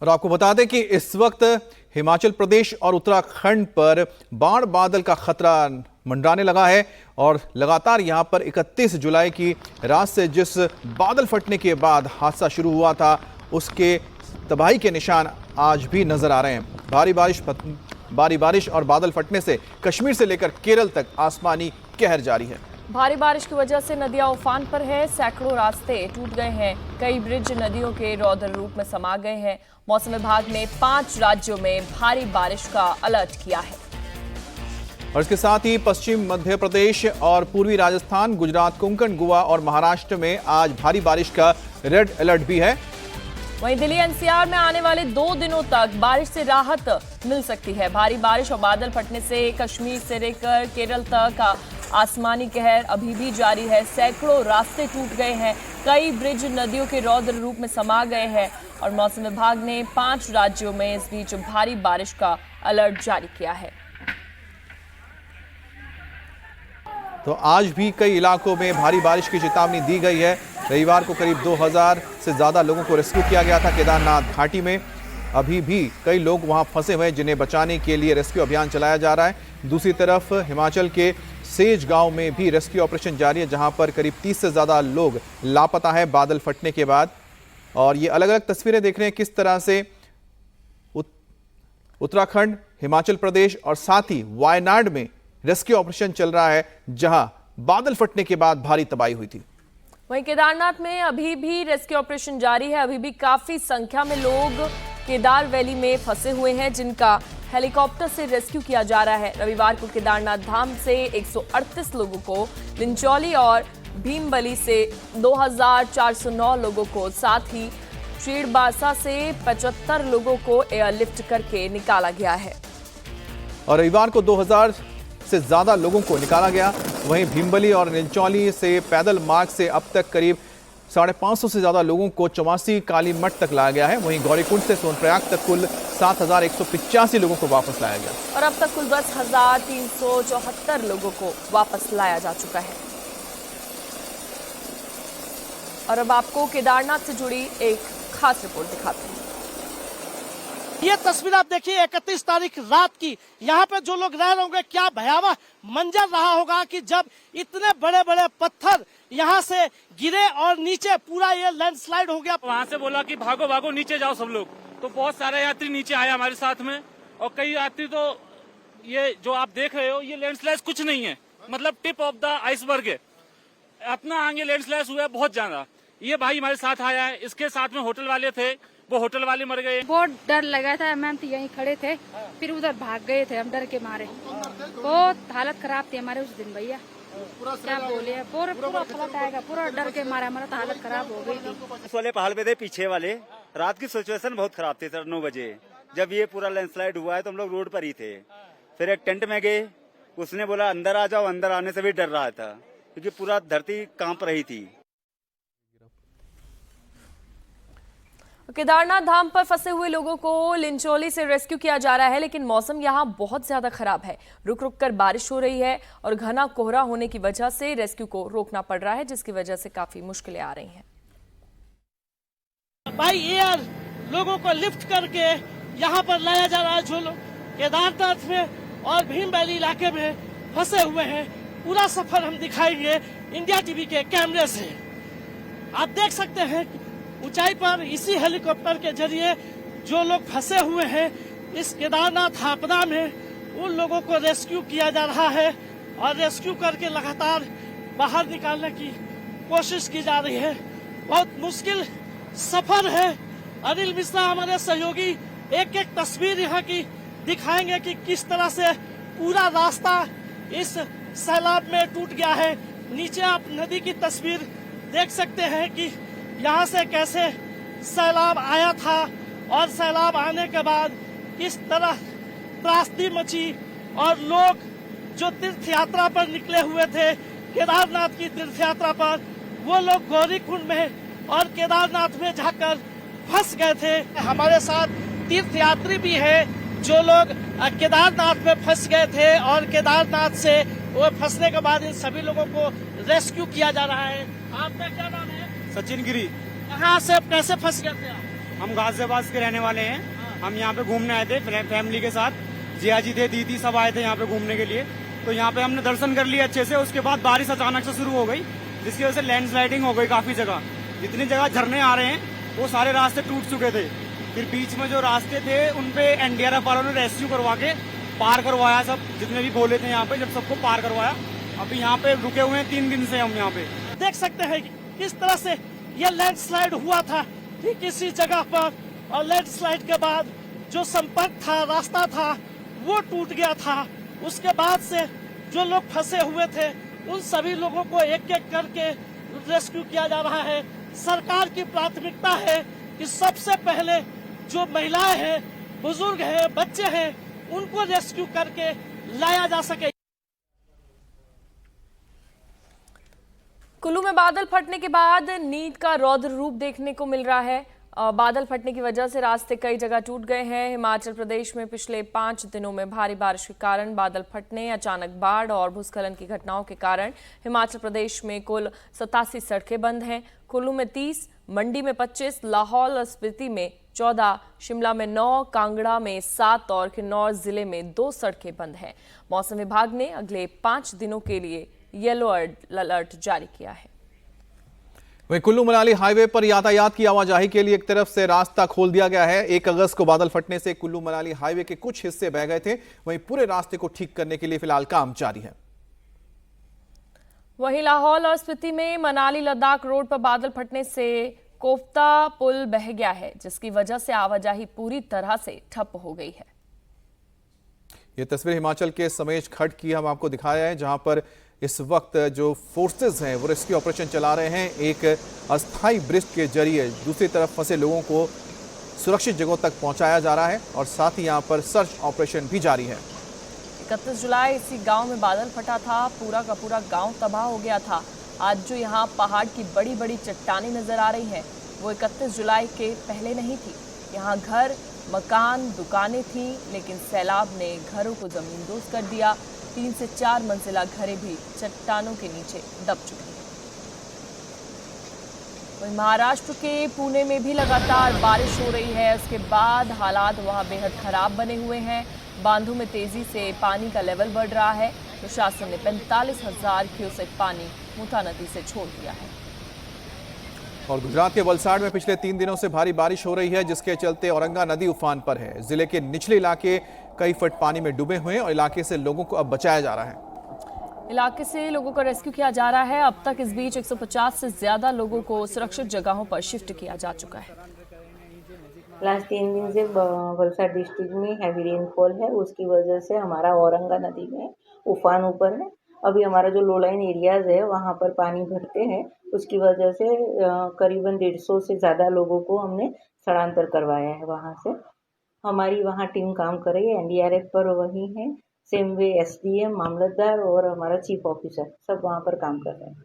और आपको बता दें कि इस वक्त हिमाचल प्रदेश और उत्तराखंड पर बाढ़ बादल का खतरा मंडराने लगा है और लगातार यहां पर 31 जुलाई की रात से जिस बादल फटने के बाद हादसा शुरू हुआ था उसके तबाही के निशान आज भी नजर आ रहे हैं। भारी बारिश और बादल फटने से कश्मीर से लेकर केरल तक आसमानी कहर जारी है। भारी बारिश की वजह से नदियां उफान पर है, सैकड़ों रास्ते टूट गए हैं, कई ब्रिज नदियों के रौद्र रूप में समा गए हैं। मौसम विभाग ने 5 राज्यों में भारी बारिश का अलर्ट किया है और इसके साथ ही पश्चिम मध्य प्रदेश और पूर्वी राजस्थान, गुजरात, कोंकण, गोवा और महाराष्ट्र में आज भारी बारिश का रेड अलर्ट भी है। वहीं दिल्ली एनसीआर में आने वाले 2 दिनों तक बारिश से राहत मिल सकती है। भारी बारिश और बादल फटने से कश्मीर से लेकर केरल तक आसमानी कहर अभी भी जारी है। सैकड़ों रास्ते टूट गए हैं, कई ब्रिज नदियों के रौद्र रूप में समा गए हैं और मौसम विभाग ने 5 राज्यों में इस बीच भारी बारिश का अलर्ट जारी किया है। तो आज भी कई इलाकों में भारी बारिश की चेतावनी दी गई है। रविवार को करीब 2000 से ज्यादा लोगों को रेस्क्यू किया गया था केदारनाथ घाटी में। अभी भी कई लोग वहां फंसे हुए हैं जिन्हें बचाने के लिए रेस्क्यू अभियान चलाया जा रहा है। दूसरी तरफ हिमाचल के सेज गांव में भी रेस्क्यू ऑपरेशन जारी है जहां पर करीब 30 से ज्यादा लोग लापता है बादल फटने के बाद। और ये अलग अलग तस्वीरें देख रहे हैं किस तरह से उत्तराखंड, हिमाचल प्रदेश और साथ ही वायनाड में रेस्क्यू ऑपरेशन चल रहा है जहां बादल फटने के बाद भारी तबाही हुई थी। वहीं केदारनाथ में अभी भी रेस्क्यू ऑपरेशन जारी है। अभी भी काफी संख्या में लोग केदार वैली में फंसे हुए हैं जिनका हेलीकॉप्टर से रेस्क्यू किया जा रहा है। रविवार को केदारनाथ धाम से 138 लोगों को, लिंचौली और भीमबली से 2409 लोगों को, साथ ही चीड़बासा से 75 लोगों को एयरलिफ्ट करके निकाला गया है। और रविवार को 2000 से ज्यादा लोगों को निकाला गया। वहीं भीमबली और निंचौली से पैदल मार्ग से अब तक करीब 550 से ज्यादा लोगों को 84 काली मठ तक लाया गया है। वहीं गौरीकुंड से सोनप्रयाग तक कुल 7185 लोगों को वापस लाया गया और अब तक कुल 10,374 लोगों को वापस लाया जा चुका है। और अब आपको केदारनाथ से जुड़ी एक खास रिपोर्ट दिखाते हैं। ये तस्वीर आप देखिए 31 तारीख रात की। यहाँ पे जो लोग रह रहे होंगे क्या भयावह मंजर रहा होगा कि जब इतने बड़े बड़े पत्थर यहाँ से गिरे और नीचे पूरा ये लैंडस्लाइड हो गया। वहाँ से बोला कि भागो भागो नीचे जाओ सब लोग, तो बहुत सारे यात्री नीचे आए हमारे साथ में और कई यात्री तो ये जो आप देख रहे हो ये लैंडस्लाइड कुछ नहीं है, मतलब टिप ऑफ द आइसबर्ग है। अपना आगे लैंडस्लाइड हुआ है बहुत ज्यादा। ये भाई हमारे साथ आया है, इसके साथ में होटल वाले थे, वो होटल वाले मर गए। बहुत डर लगा था, मैम तो यहीं खड़े थे, फिर उधर भाग गए थे हम डर के मारे। बहुत हालत खराब थी हमारे उस दिन भैया, क्या बोले, पूरा फ्लड आएगा, पूरा डर के मारे हमारा तो हालत खराब हो गई थी। उस वाले पहाड़ पे थे पीछे वाले, रात की सिचुएशन बहुत खराब थी सर। 9 बजे जब ये पूरा लैंडस्लाइड हुआ है तो हम लोग रोड पर ही थे। फिर एक टेंट में गए, उसने बोला अंदर आ जाओ, अंदर आने से भी डर रहा था क्योंकि पूरा धरती कांप रही थी। केदारनाथ धाम पर फंसे हुए लोगों को लिंचौली से रेस्क्यू किया जा रहा है, लेकिन मौसम यहां बहुत ज्यादा खराब है। रुक रुक कर बारिश हो रही है और घना कोहरा होने की वजह से रेस्क्यू को रोकना पड़ रहा है, जिसकी वजह से काफी मुश्किलें आ रही हैं। बाई एयर लोगों को लिफ्ट करके यहाँ पर लाया जा रहा है जो लोग केदारनाथ में और भीम वैली इलाके में फंसे हुए हैं। पूरा सफर हम दिखाएंगे इंडिया टीवी के कैमरे से। आप देख सकते हैं ऊंचाई पर इसी हेलीकॉप्टर के जरिए जो लोग फंसे हुए हैं इस केदारनाथ आपदा में, उन लोगों को रेस्क्यू किया जा रहा है और रेस्क्यू करके लगातार बाहर निकालने की कोशिश की जा रही है। बहुत मुश्किल सफर है। अनिल मिश्रा हमारे सहयोगी एक एक तस्वीर यहाँ की दिखाएंगे कि किस तरह से पूरा रास्ता इस सैलाब में टूट गया है। नीचे आप नदी की तस्वीर देख सकते हैं कि यहाँ से कैसे सैलाब आया था और सैलाब आने के बाद किस तरह त्रासदी मची और लोग जो तीर्थ यात्रा पर निकले हुए थे केदारनाथ की तीर्थ यात्रा पर, वो लोग गौरीकुंड में और केदारनाथ में जाकर फंस गए थे। हमारे साथ तीर्थ यात्री भी है जो लोग केदारनाथ में फंस गए थे और केदारनाथ से वो फंसने के बाद इन सभी लोगों को रेस्क्यू किया जा रहा है। आपका क्या नाम है? सचिन गिरी। कहाँ से कैसे फंस गए थे आप? हम गाजियाबाद के रहने वाले हैं। हम यहाँ पे घूमने आए थे फैमिली के साथ। जिया जी थे, दीदी सब आए थे यहाँ पे घूमने के लिए। तो यहाँ पे हमने दर्शन कर लिए अच्छे से। उसके बाद बारिश अचानक से शुरू हो गई, जिसकी वजह से लैंडस्लाइडिंग हो गई काफी जगह। जितनी जगह झरने आ रहे हैं वो सारे रास्ते टूट चुके थे। फिर बीच में जो रास्ते थे उनपे एनडीआरएफ वालों ने रेस्क्यू करवा के पार करवाया। सब जितने भी बोले थे यहाँ पे, जब सबको पार करवाया। अभी यहाँ पे रुके हुए हैं 3 दिन से हम यहाँ पे। देख सकते हैं कि किस तरह से यह लैंडस्लाइड हुआ था ठीक इसी जगह पर, और लैंडस्लाइड के बाद जो संपर्क था, रास्ता था, वो टूट गया था। उसके बाद से जो लोग फंसे हुए थे उन सभी लोगों को एक एक करके रेस्क्यू किया जा रहा है। सरकार की प्राथमिकता है कि सबसे पहले जो महिलाएं हैं, बुजुर्ग हैं, बच्चे हैं, उनको रेस्क्यू करके लाया जा सके। कुल्लू में बादल फटने के बाद नींद का रौद्र रूप देखने को मिल रहा है। बादल फटने की वजह से रास्ते कई जगह टूट गए हैं। हिमाचल प्रदेश में पिछले 5 दिनों में भारी बारिश के कारण बादल फटने, अचानक बाढ़ और भूस्खलन की घटनाओं के कारण हिमाचल प्रदेश में कुल 87 सड़कें बंद हैं। कुल्लू में 30, मंडी में 25, लाहौल और स्पीति में 14, शिमला में 9, कांगड़ा में 7 और किन्नौर जिले में 2 सड़कें बंद हैं। मौसम विभाग ने अगले 5 दिनों के लिए येलो अलर्ट जारी किया है। वहीं कुल्लू मनाली हाईवे पर यातायात की आवाजाही के लिए एक तरफ से रास्ता खोल दिया गया है। 1 अगस्त को बादल फटने से कुल्लू मनाली हाईवे के कुछ हिस्से बह गए थे। वहीं पूरे रास्ते को ठीक करने के लिए फिलहाल काम जारी है। वहीं लाहौल और स्पीति में मनाली लद्दाख रोड पर बादल फटने से कोफ्ता पुल बह गया है, जिसकी वजह से आवाजाही पूरी तरह से ठप हो गई है। ये तस्वीर हिमाचल के समेश खड्ड की हम आपको दिखाया है, जहां पर इस वक्त जो फोर्सेस हैं वो रेस्क्यू ऑपरेशन चला रहे हैं। एक अस्थाई ब्रिज के जरिए दूसरी तरफ फंसे लोगों को सुरक्षित जगहों तक पहुंचाया जा रहा है और साथ ही यहां पर सर्च ऑपरेशन भी जारी है। 31 जुलाई इसी गांव में बादल फटा था, पूरा का पूरा गांव तबाह हो गया था। आज जो यहाँ पहाड़ की बड़ी बड़ी चट्टानें नजर आ रही हैं, वो 31 जुलाई के पहले नहीं थी। यहाँ घर, मकान, दुकानें थी, लेकिन सैलाब ने घरों को जमींदोज कर दिया। 3 से 4 मंजिला घरें भी चट्टानों के नीचे दब चुकी हैं। वहीं महाराष्ट्र के पुणे में भी लगातार बारिश हो रही है। उसके बाद हालात वहां बेहद खराब बने हुए हैं। बांधों में तेजी से पानी का लेवल बढ़ रहा है। प्रशासन ने 45,000 क्यूसेक पानी मुथा नदी से छोड़ दिया है। और गुजरात के वलसाड़ में पिछले 3 दिनों से भारी बारिश हो रही है, जिसके चलते औरंगा नदी उफान पर है। जिले के निचले इलाके कई फुट पानी में डूबे हुए हैं और इलाके से लोगों को अब बचाया जा रहा है। इलाके से लोगों को रेस्क्यू किया जा रहा है। अब तक इस बीच 150 से ज्यादा लोगों को सुरक्षित जगहों पर शिफ्ट किया जा चुका है। लास्ट 3 दिन से वलसाड़ डिस्ट्रिक्ट में हैवी रेनफॉल है, उसकी वजह से हमारा औरंगा नदी में उफान ऊपर है। अभी हमारा जो लो लाइन एरियाज है वहाँ पर पानी भरते हैं, उसकी वजह से करीबन 150 से ज़्यादा लोगों को हमने स्थलांतर करवाया है वहाँ से। हमारी वहाँ टीम काम कर रही है, एनडीआरएफ पर वही है, सेम वे एसडीएम, मामलतदार और हमारा चीफ ऑफिसर सब वहाँ पर काम कर रहे हैं।